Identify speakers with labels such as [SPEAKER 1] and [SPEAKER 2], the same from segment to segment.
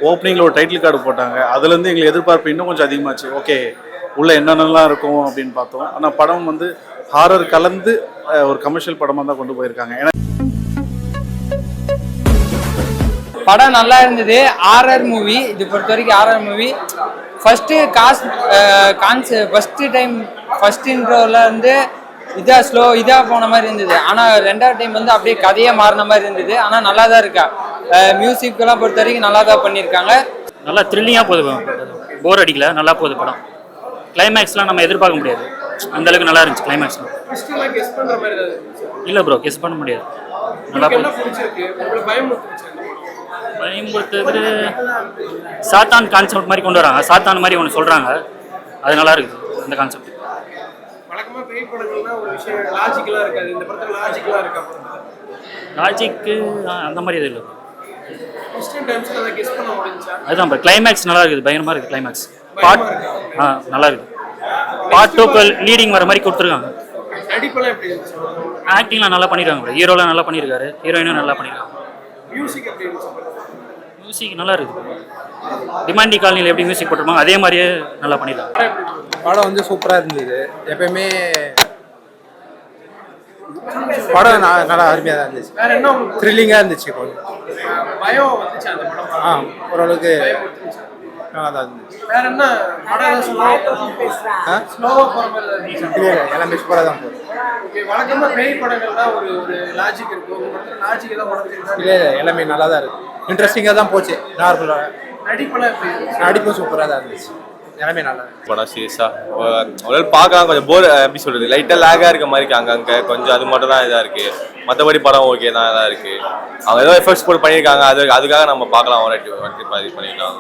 [SPEAKER 1] ஓப்பனிங்கில் ஒரு title card போட்டாங்க. அதுலேருந்து எங்களுக்கு எதிர்பார்ப்பு இன்னும் கொஞ்சம் அதிகமாச்சு. ஓகே, உள்ளே என்னென்னலாம் இருக்கும் அப்படின்னு பார்த்தோம். ஆனால் படம் வந்து ஹாரர் கலந்து ஒரு கமர்ஷியல் படமாக தான் கொண்டு போயிருக்காங்க. ஏன்னா
[SPEAKER 2] படம் நல்லா இருந்தது. ஆர்ஆர் மூவி, இது பொறுத்த வரைக்கும் RR movie. First first time first இன்ட்ரோல இருந்து இதா போன மாதிரி இருந்தது. ஆனால் ரெண்டாவது டைம் வந்து அப்படியே கதையே மாறின மாதிரி இருந்தது. ஆனால் நல்லா தான் இருக்கா. மியூசிக்கெல்லாம் பொறுத்த வரைக்கும் நல்லா தான் பண்ணியிருக்காங்க.
[SPEAKER 3] நல்லா த்ரில்லிங்காக போகுது, போர் அடிக்கல, நல்லா போகுது படம். கிளைமேக்ஸ்லாம் நம்ம எதிர்பார்க்க முடியாது, அந்த அளவுக்கு நல்லா இருந்துச்சு கிளைமேக்ஸ்லாம். இல்லை ப்ரோ, கெஸ் பண்ண முடியாது, நல்லா போகுது. பயமுறுத்துறது சாத்தான் கான்செப்ட் மாதிரி கொண்டு வராங்க. சாத்தான் மாதிரி ஒன்று சொல்கிறாங்க, அது நல்லா இருக்குது அந்த கான்செப்ட். லாஜிக்கு அந்த மாதிரி எதுவும் இல்லை. அதுதான் இப்போ கிளைமேக்ஸ் நல்லா இருக்குது, பயங்கரமாக இருக்குது கிளைமேக்ஸ். பார்ட் நல்லா இருக்குது. பார்ட் 2 லீடிங் வர மாதிரி கொடுத்துருக்காங்க. ஆக்டிங்லாம் நல்லா பண்ணியிருக்காங்க, ஹீரோலாம் நல்லா பண்ணியிருக்காரு, ஹீரோயினும் நல்லா பண்ணியிருக்காங்க. மியூசிக் நல்லா இருக்குது. டிமாண்டி காலனியில் எப்படி மியூசிக் போட்டிருப்பாங்க அதே மாதிரியே நல்லா பண்ணியிருக்காங்க.
[SPEAKER 4] படம் வந்து சூப்பராக இருந்தது. எப்பயுமே படம் நல்லா அருமையாக தான் இருந்துச்சு, த்ரில்லிங்காக இருந்துச்சு. கொஞ்சம் ஓரளவுக்கு நல்லா தான் இருந்துச்சு. எல்லாமே சூப்பராக தான் போகுது. இல்லை எல்லாமே நல்லா தான் இருக்கு, இன்ட்ரெஸ்டிங்காக தான் போச்சு. நார்மலாக நடிப்பும் சூப்பராக தான் இருந்துச்சு, எல்லாமே நல்லா
[SPEAKER 5] படம். சீரியஸாக ஒரு பார்க்கலாம், கொஞ்சம் போர் எப்படி சொல்கிறது, லைட்டாக லேகாக இருக்க மாதிரி இருக்கு அங்கங்கே கொஞ்சம். அது மட்டும் தான் இதாக இருக்குது, மற்றபடி படம் ஓகே தான் இதாக இருக்குது. அவங்க ஏதோ எஃபர்ட்ஸ் போட்டு பண்ணியிருக்காங்க, அதுக்காக நம்ம பார்க்கலாம், ஒரு பாதி பண்ணிக்கலாம்.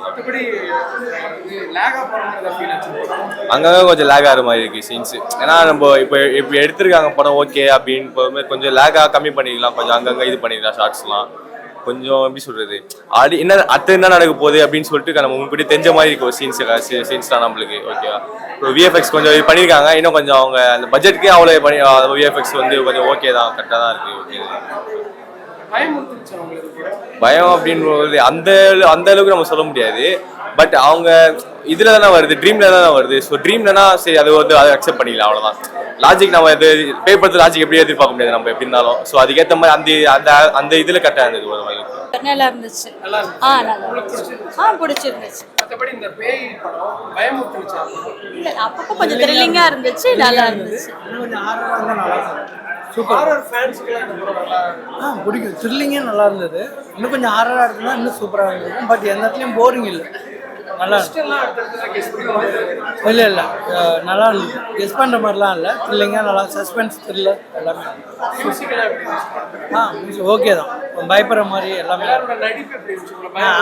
[SPEAKER 5] அங்கங்கே கொஞ்சம் லேக் ஆகிற மாதிரி இருக்குது சீன்ஸு. ஏன்னா நம்ம இப்போ எடுத்திருக்காங்க படம் ஓகே அப்படின்னு கொஞ்சம் லேக்காக கம்மி பண்ணிக்கலாம், கொஞ்சம் அங்கங்கே இது பண்ணிக்கலாம் ஷார்ட்ஸ்லாம். கொஞ்சம் எப்படி சொல்றது, அடுத்து என்ன நடக்க போகுது அப்படின்னு சொல்லிட்டு நம்ம முன்கூட்டி தெரிஞ்ச மாதிரி இருக்கும் சீன்ஸ் தான் நம்மளுக்கு. ஓகேவா, இப்போ விஎஃப்எக்ஸ் கொஞ்சம் இது பண்ணியிருக்காங்க, இன்னும் கொஞ்சம் அவங்க அந்த பட்ஜெட்டுக்கே அவ்வளோ பண்ணி விஎஃப்எக்ஸ் வந்து கொஞ்சம் ஓகே தான், கரெக்டாக தான் இருக்கு. ஓகே, பயம் அப்படின்னு அந்த அளவுக்கு நம்ம சொல்ல முடியாது. பட் அவங்க இதுல தானே வருது, ட்ரீம்ல தானே வருது. ஸோ ட்ரீம்லனா சரி, அது வந்து அதை அக்செப்ட் பண்ணிக்கலாம், அவ்வளோதான். லாஜிக் நம்ம இது பேப்பர் லாஜிக் எப்படி எதிர்பார்க்க முடியாது நம்ம எப்படி இருந்தாலும். ஸோ அதுக்கேற்ற மாதிரி அந்த இதுல கரெக்டாக இருந்தது. ஒரு மாதிரி
[SPEAKER 6] நல்லா இருந்துச்சு. பிடிச்சிருந்துச்சு. அப்பப்போ கொஞ்சம் த்ரில்லிங்கா இருந்துச்சு, நல்லா இருந்துச்சு.
[SPEAKER 7] பிடிக்கும், த்ரில்லிங்கே நல்லா இருந்தது. இன்னும் கொஞ்சம் ஹாரராக இருக்குன்னா இன்னும் சூப்பராக இருந்தது. பட் எந்த இடத்துலையும் போரிங் இல்லை, நல்லா இல்லை நல்லா இருந்தது. கெஸ் பண்ணுற மாதிரிலாம் இல்லை, த்ரில்லிங்காக நல்லா, சஸ்பென்ஸ் த்ரில்லர் எல்லாமே ஓகே தான். பயப்படுற மாதிரி எல்லாமே.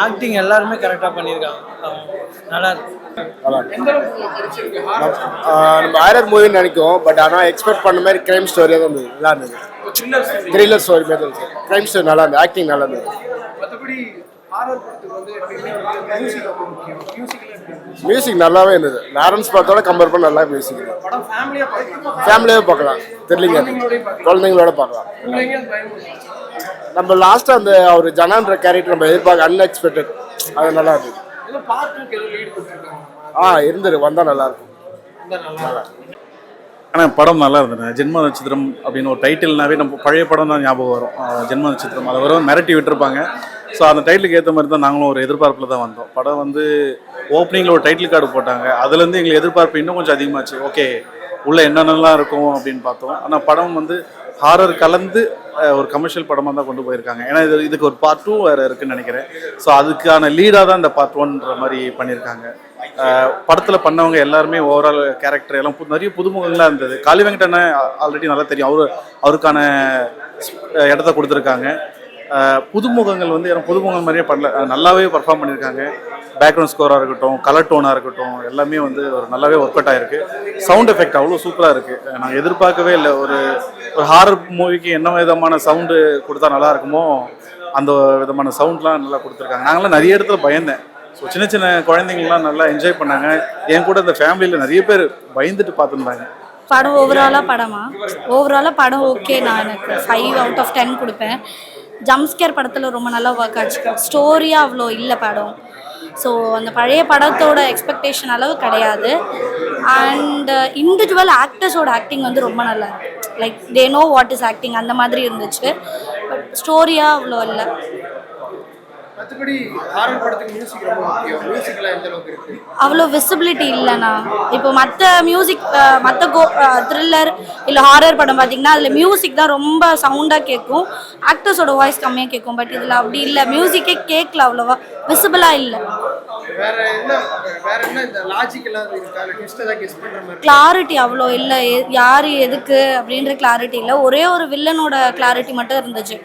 [SPEAKER 7] ஆக்டிங் எல்லாருமே கரெக்டாக பண்ணியிருக்காங்க, நல்லா இருக்கு.
[SPEAKER 4] நம்ம ஹாரர் மூவின்னு நினைக்கும், பட் ஆனால் எக்ஸ்பெக்ட் பண்ண மாதிரி கிரைம் ஸ்டோரியாக தான் இருந்தது, நல்லா இருந்தது. த்ரில்லர் ஸ்டோரி மாதிரி இருந்துச்சு, கிரைம் ஸ்டோரி நல்லா இருந்தது, ஆக்டிங் நல்லா இருந்தது. மியூசிக் நல்லாவே இருந்தது. லாரன்ஸ் பார்த்தோட கம்பேர் பண்ண நல்லா மியூசிக். ஃபேமிலியாவே பார்க்கலாம், த்ரில்லிங்காக குழந்தைங்களோட பார்க்கலாம். நம்ம லாஸ்ட்டாக அந்த ஒரு ஜனான்ற கேரக்டர் நம்ம எதிர்பார்க்க அன்எக்ஸ்பெக்டட், அது நல்லா இருந்தது. இருந்தது, வந்தால் நல்லா இருக்கும்.
[SPEAKER 1] ஆனால் படம் நல்லா இருந்தது. ஜென்ம நட்சத்திரம் அப்படின்னு ஒரு டைட்டில்னாவே நம்ம பழைய படம் தான் ஞாபகம் வரும். ஜென்ம நட்சத்திரம் அதை வரும் மிரட்டி விட்டுருப்பாங்க. ஸோ அந்த டைட்டிலுக்கு ஏற்ற மாதிரி தான் நாங்களும் ஒரு எதிர்பார்ப்பில் தான் வந்தோம். படம் வந்து ஓப்பனிங்கில் ஒரு டைட்டில் கார்டு போட்டாங்க, அதுலேருந்து எங்களுக்கு எதிர்பார்ப்பு இன்னும் கொஞ்சம் அதிகமாச்சு. ஓகே, உள்ளே என்னென்னலாம் இருக்கும் அப்படின்னு பார்த்தோம். ஆனால் படம் வந்து ஹாரர் கலந்து ஒரு கமர்ஷியல் படமாக தான் கொண்டு போயிருக்காங்க. ஏன்னா இதுக்கு ஒரு பார்ட் 2 வேறு இருக்குதுன்னு நினைக்கிறேன். ஸோ அதுக்கான லீடாக தான் இந்த பார்ட் 1ன்ற மாதிரி பண்ணியிருக்காங்க. படத்தில் பண்ணவங்க எல்லாருமே ஓவரால் கேரக்டர் எல்லாம் நிறைய புதுமுகங்களாக இருந்தது. காளி வெங்கடனை ஆல்ரெடி நல்லா தெரியும், அவருக்கான இடத்த கொடுத்துருக்காங்க. புதுமுகங்கள் வந்து புதுமுகம் மாதிரியே பண்ணல, நல்லாவே பர்ஃபார்ம் பண்ணியிருக்காங்க. பேக்ரவுண்ட் ஸ்கோராக இருக்கட்டும், கலர் டோனாக இருக்கட்டும், எல்லாமே வந்து ஒரு நல்லாவே ஒர்க் அவுட் ஆகிருக்கு. சவுண்ட் எஃபெக்ட் அவ்வளோ சூப்பராக இருக்குது. நான் எதிர்பார்க்கவே இல்லை. ஒரு ஹாரர் மூவிக்கு என்ன விதமான சவுண்டு கொடுத்தா நல்லா இருக்குமோ அந்த விதமான சவுண்ட்லாம் நல்லா கொடுத்துருக்காங்க. நாங்களாம் நிறைய இடத்துல பயந்தேன். ஸோ சின்ன சின்ன குழந்தைங்கள்லாம் நல்லா என்ஜாய் பண்ணாங்க. என் கூட இந்த ஃபேமிலியில் நிறைய பேர் பயந்துட்டு பார்த்துருந்தாங்க.
[SPEAKER 6] படம் ஓவராலாக படம் ஓகே. நான் எனக்கு 5 out of 10 கொடுப்பேன். ஜம்ப்ஸ்கேர் படத்தில் ரொம்ப நல்லா ஒர்க் ஆச்சு. ஸ்டோரியாக அவ்வளோ இல்லை படம். ஸோ அந்த பழைய படத்தோட எக்ஸ்பெக்டேஷன் அளவு கிடையாது. அண்ட் இண்டிவிஜுவல் ஆக்டர்ஸோட ஆக்டிங் வந்து ரொம்ப நல்லா இருக்கு. Like they know what is acting அந்த மாதிரி இருந்துச்சு. பட் ஸ்டோரியாக அவ்வளோ இல்லை.
[SPEAKER 8] மற்றபடி ஹாரர் படத்துக்கு மியூசிக் ரொம்ப முக்கியம். மியூசிக்லாம் எந்த அளவுக்கு இருக்கு?
[SPEAKER 6] அவ்வளோ விசிபிலிட்டி இல்லைண்ணா. இப்போ மற்ற மியூசிக் மற்ற த்ரில்லர் இல்லை ஹாரர் படம் பார்த்தீங்கன்னா அதில் மியூசிக் தான் ரொம்ப சவுண்டாக கேட்கும், ஆக்டர்ஸோட வாய்ஸ் கம்மியாக கேட்கும். பட் இதில் அப்படி இல்லை, மியூசிக்கே கேட்கல, அவ்வளோவா விசிபிளாக இல்லை.
[SPEAKER 8] வேற என்ன இந்த லாஜிக் எல்லாம் இருக்கா? இல்ல ட்விஸ்ட் ஏதாவது கெஸ் பண்ற மாதிரி?
[SPEAKER 6] கிளாரிட்டி அவ்வளோ இல்லை, யார் எதுக்கு அப்படின்ற கிளாரிட்டி இல்லை. ஒரே ஒரு வில்லனோட கிளாரிட்டி மட்டும் இருந்துச்சு.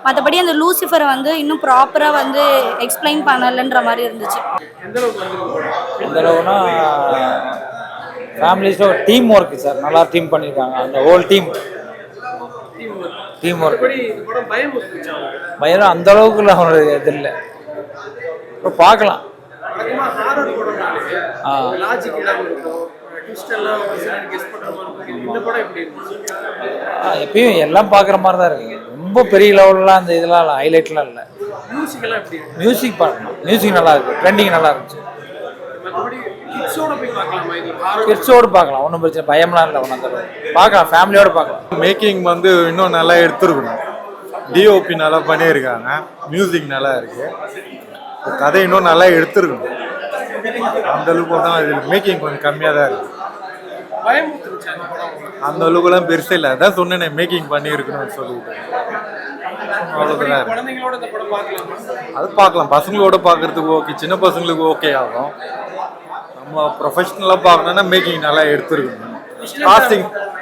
[SPEAKER 6] மற்றபடி அந்த லூசிஃபரை வந்து இன்னும் ப்ராப்பராக வந்து எக்ஸ்பிளைன் பண்ணலைன்ற மாதிரி இருந்துச்சு.
[SPEAKER 8] எந்த அளவுக்கு வந்து
[SPEAKER 7] எந்த அளவுனா ஃபேமிலிஸில் டீம் ஒர்க்கு சார், நல்லா டீம் பண்ணியிருக்காங்க. அந்த ஹோல் டீம் ஒர்க்.
[SPEAKER 8] மற்றபடி இந்த படம் பயம் இருந்துச்சா?
[SPEAKER 7] பயம் அந்த அளவுக்குள்ள அவனுடைய இது இல்லை. இப்போ பார்க்கலாம்.
[SPEAKER 8] வழக்கமா ஹாரர் படம்னாலே லாஜிக் இல்லாம இருக்கும், ட்விஸ்ட் எல்லாம் கெஸ் பண்ற மாதிரி இருக்கும். இந்த படம் எப்படி இருந்துச்சு?
[SPEAKER 7] எப்பயும் எல்லாம் பார்க்குற மாதிரி தான் இருக்குங்க. ரொம்ப பெரிய லெவல்லாம் அந்த இதெல்லாம் ஹைலைட்லாம் இல்லை.
[SPEAKER 8] மியூசிக் எல்லாம் எப்படி இருக்கு?
[SPEAKER 7] மியூசிக் பார்க்கணும், மியூசிக் நல்லா இருக்கு, ட்ரெண்டிங் நல்லா இருந்துச்சு.
[SPEAKER 8] மற்றபடி கிட்ஸோட போய் பார்க்கலாமா? இது ஹாரர்
[SPEAKER 7] கிட்ஸோடு பார்க்கலாம், ஒன்றும் பிரச்சனை பயம்லாம் இல்லை. ஒன்றும் அந்த பார்க்கலாம், ஃபேமிலியோடு பார்க்கலாம்.
[SPEAKER 9] மேக்கிங் வந்து இன்னும் நல்லா எடுத்துருக்கணும். டிஓபி நல்லா பண்ணியிருக்காங்க, மியூசிக் நல்லா இருக்கு, கதை இன்னும் நல்லா எடுத்துருக்கணும். அந்த அளவுக்கு தான் இதில் மேக்கிங் கொஞ்சம் கம்மியாக தான் இருக்கு.
[SPEAKER 8] பயம் இருந்துச்சா அந்த படம்?
[SPEAKER 9] அந்த அளவுக்குலாம் பெருசு இல்லை, அதான் சொன்னேனே மேக்கிங் பண்ணியிருக்கணும்னு சொல்லிட்டு. அவ்வளோதான் இருக்கு.
[SPEAKER 8] குழந்தைங்களோட இந்த படம் பார்க்கலாமா?
[SPEAKER 9] அது பார்க்கலாம், பசங்களோட பார்க்கறதுக்கு ஓகே, சின்ன பசங்களுக்கு ஓகே ஆகும். நம்ம ப்ரொஃபஷ்னலாக பார்க்கணுன்னா மேக்கிங் நல்லா எடுத்துருக்கணும்.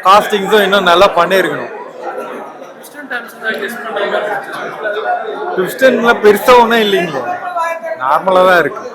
[SPEAKER 9] காஸ்டிங்ஸும் இன்னும் நல்லா பண்ணியிருக்கணும். ட்விஸ்டன்லாம் பெருசாக ஒன்றும் இல்லைங்க, நார்மலாக தான் இருக்குது.